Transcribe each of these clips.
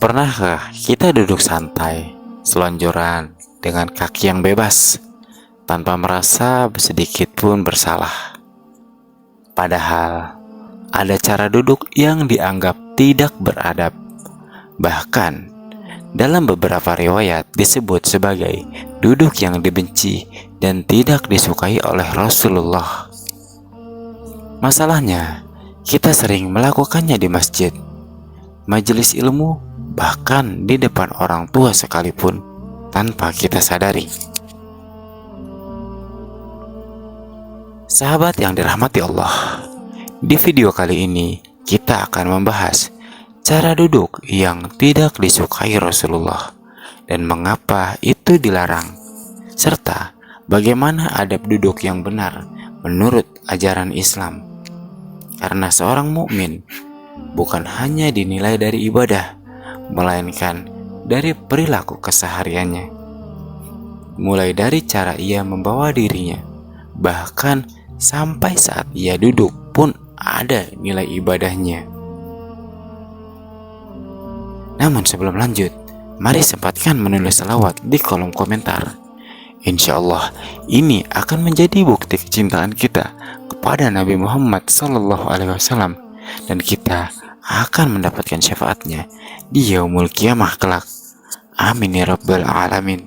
Pernahkah kita duduk santai, selonjoran dengan kaki yang bebas, tanpa merasa sedikit pun bersalah? Padahal ada cara duduk yang dianggap tidak beradab. Bahkan dalam beberapa riwayat disebut sebagai duduk yang dibenci dan tidak disukai oleh Rasulullah. Masalahnya, kita sering melakukannya di masjid, majelis ilmu, bahkan di depan orang tua sekalipun, tanpa kita sadari. Sahabat yang dirahmati Allah, di video kali ini kita akan membahas cara duduk yang tidak disukai Rasulullah dan mengapa itu dilarang, serta bagaimana adab duduk yang benar menurut ajaran Islam. Karena seorang mukmin bukan hanya dinilai dari ibadah, melainkan dari perilaku kesehariannya, mulai dari cara ia membawa dirinya, bahkan sampai saat ia duduk pun ada nilai ibadahnya. Namun sebelum lanjut, mari sempatkan menulis selawat di kolom komentar. Insya Allah ini akan menjadi bukti kecintaan kita kepada Nabi Muhammad SAW, dan kita akan mendapatkan syafaatnya di yaumul kiamah kelak. Amin ya rabbal alamin.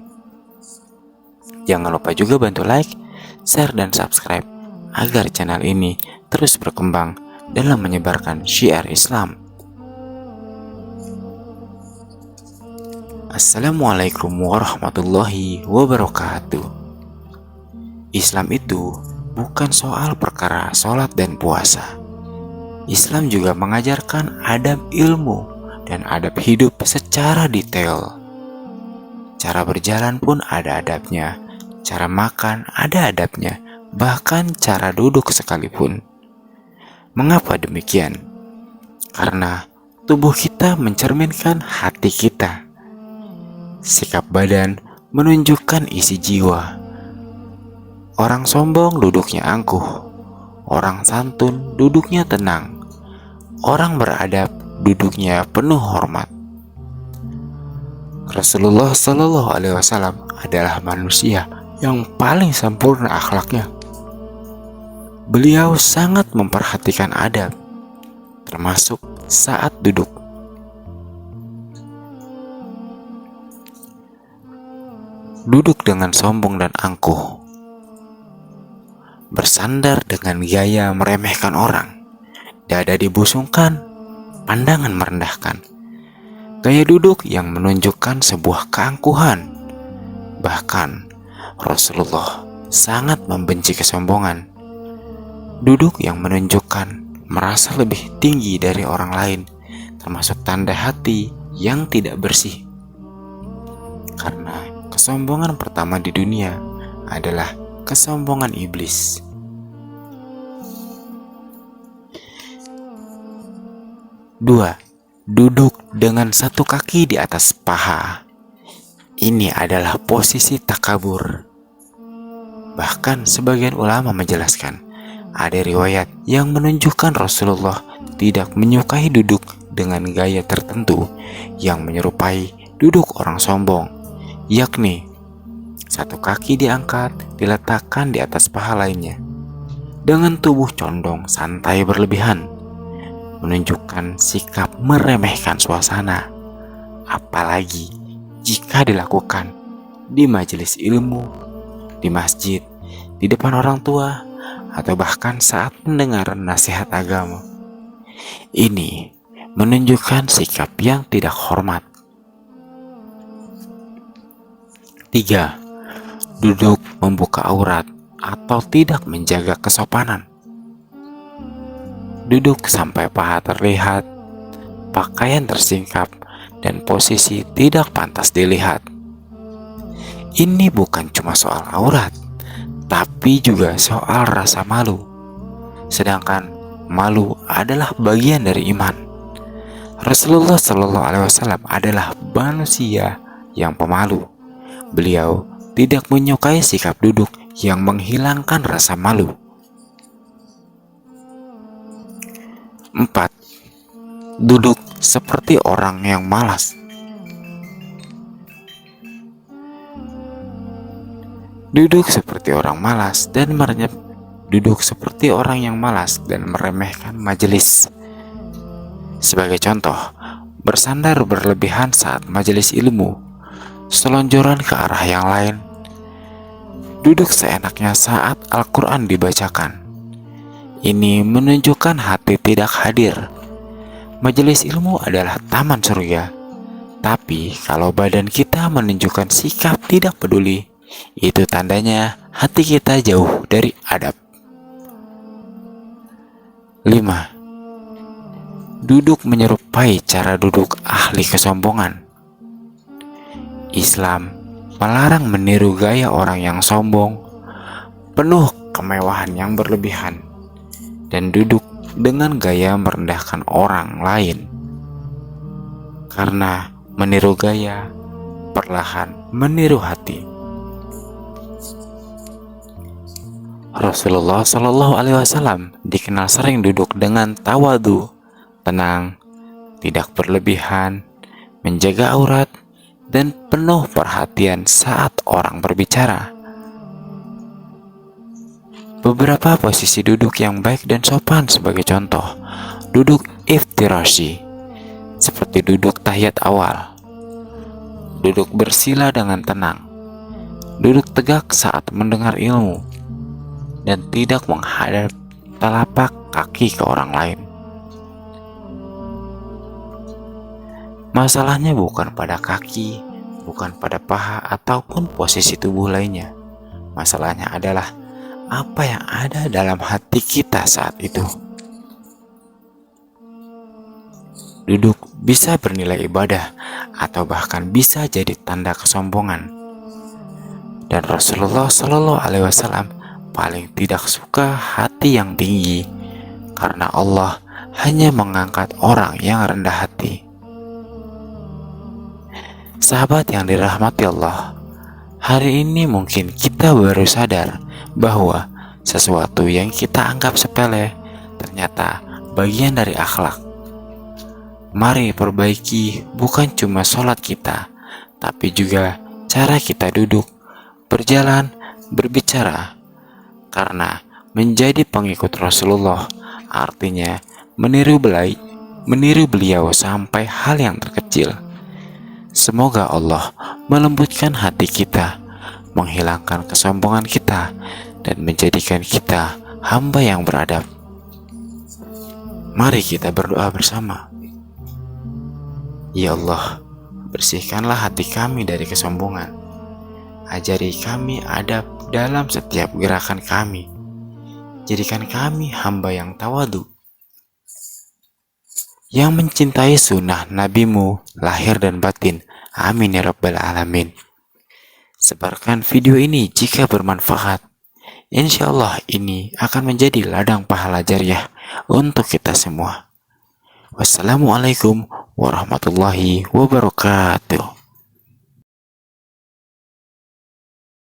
Jangan lupa juga bantu like, share, dan subscribe agar channel ini terus berkembang dalam menyebarkan syiar Islam. Assalamualaikum warahmatullahi wabarakatuh. Islam itu bukan soal perkara sholat dan puasa. Islam juga mengajarkan adab ilmu dan adab hidup secara detail. Cara berjalan pun ada adabnya, cara makan ada adabnya, bahkan cara duduk sekalipun. Mengapa demikian? Karena tubuh kita mencerminkan hati kita. Sikap badan menunjukkan isi jiwa. Orang sombong duduknya angkuh, orang santun duduknya tenang, orang beradab duduknya penuh hormat. Rasulullah Shallallahu Alaihi Wasallam adalah manusia yang paling sempurna akhlaknya. Beliau sangat memperhatikan adab, termasuk saat duduk. Duduk dengan sombong dan angkuh, bersandar dengan gaya meremehkan orang, dada dibusungkan, pandangan merendahkan, gaya duduk yang menunjukkan sebuah keangkuhan. Bahkan Rasulullah sangat membenci kesombongan. Duduk yang menunjukkan merasa lebih tinggi dari orang lain, termasuk tanda hati yang tidak bersih. Karena kesombongan pertama di dunia adalah kesombongan iblis. Dua, duduk dengan satu kaki di atas paha. Ini adalah posisi takabur. Bahkan sebagian ulama menjelaskan, ada riwayat yang menunjukkan Rasulullah tidak menyukai duduk dengan gaya tertentu yang menyerupai duduk orang sombong, yakni satu kaki diangkat diletakkan di atas paha lainnya dengan tubuh condong santai berlebihan, menunjukkan sikap meremehkan suasana, apalagi jika dilakukan di majelis ilmu, di masjid, di depan orang tua, atau bahkan saat mendengar nasihat agama. Ini menunjukkan sikap yang tidak hormat. 3. Duduk membuka aurat atau tidak menjaga kesopanan. Duduk sampai paha terlihat, pakaian tersingkap, dan posisi tidak pantas dilihat. Ini bukan cuma soal aurat, tapi juga soal rasa malu. Sedangkan malu adalah bagian dari iman. Rasulullah Shallallahu Alaihi Wasallam adalah manusia yang pemalu. Beliau tidak menyukai sikap duduk yang menghilangkan rasa malu. 4. Duduk seperti orang yang malas Duduk seperti orang malas dan duduk seperti orang yang malas dan meremehkan majelis. Sebagai contoh, bersandar berlebihan saat majelis ilmu, selonjoran ke arah yang lain, duduk seenaknya saat Al-Quran dibacakan. Ini menunjukkan hati tidak hadir. Majelis ilmu adalah taman surga. Tapi kalau badan kita menunjukkan sikap tidak peduli, itu tandanya hati kita jauh dari adab. 5. Duduk menyerupai cara duduk ahli kesombongan. Islam melarang meniru gaya orang yang sombong, penuh kemewahan yang berlebihan, dan duduk dengan gaya merendahkan orang lain. Karena meniru gaya perlahan meniru hati. Rasulullah Shallallahu Alaihi Wasallam dikenal sering duduk dengan tawadu, tenang, tidak berlebihan, menjaga aurat, dan penuh perhatian saat orang berbicara. Beberapa posisi duduk yang baik dan sopan sebagai contoh: duduk iftirashi, seperti duduk tahiyat awal, duduk bersila dengan tenang, duduk tegak saat mendengar ilmu, dan tidak menghadap telapak kaki ke orang lain. Masalahnya bukan pada kaki, bukan pada paha, ataupun posisi tubuh lainnya. Masalahnya adalah apa yang ada dalam hati kita saat itu. Duduk bisa bernilai ibadah atau bahkan bisa jadi tanda kesombongan. Dan Rasulullah Shallallahu Alaihi Wasallam paling tidak suka hati yang tinggi, karena Allah hanya mengangkat orang yang rendah hati. Sahabat yang dirahmati Allah, hari ini mungkin kita baru sadar bahwa sesuatu yang kita anggap sepele ternyata bagian dari akhlak. Mari perbaiki bukan cuma sholat kita, tapi juga cara kita duduk, berjalan, berbicara. Karena menjadi pengikut Rasulullah artinya meniru beliau sampai hal yang terkecil. Semoga Allah melembutkan hati kita, menghilangkan kesombongan kita, dan menjadikan kita hamba yang beradab. Mari kita berdoa bersama. Ya Allah, bersihkanlah hati kami dari kesombongan. Ajari kami adab dalam setiap gerakan kami. Jadikan kami hamba yang tawadu, yang mencintai sunnah nabimu lahir dan batin. Amin ya rabbal alamin. Sebarkan video ini jika bermanfaat. Insya Allah ini akan menjadi ladang pahala jariah untuk kita semua. Wassalamualaikum warahmatullahi wabarakatuh.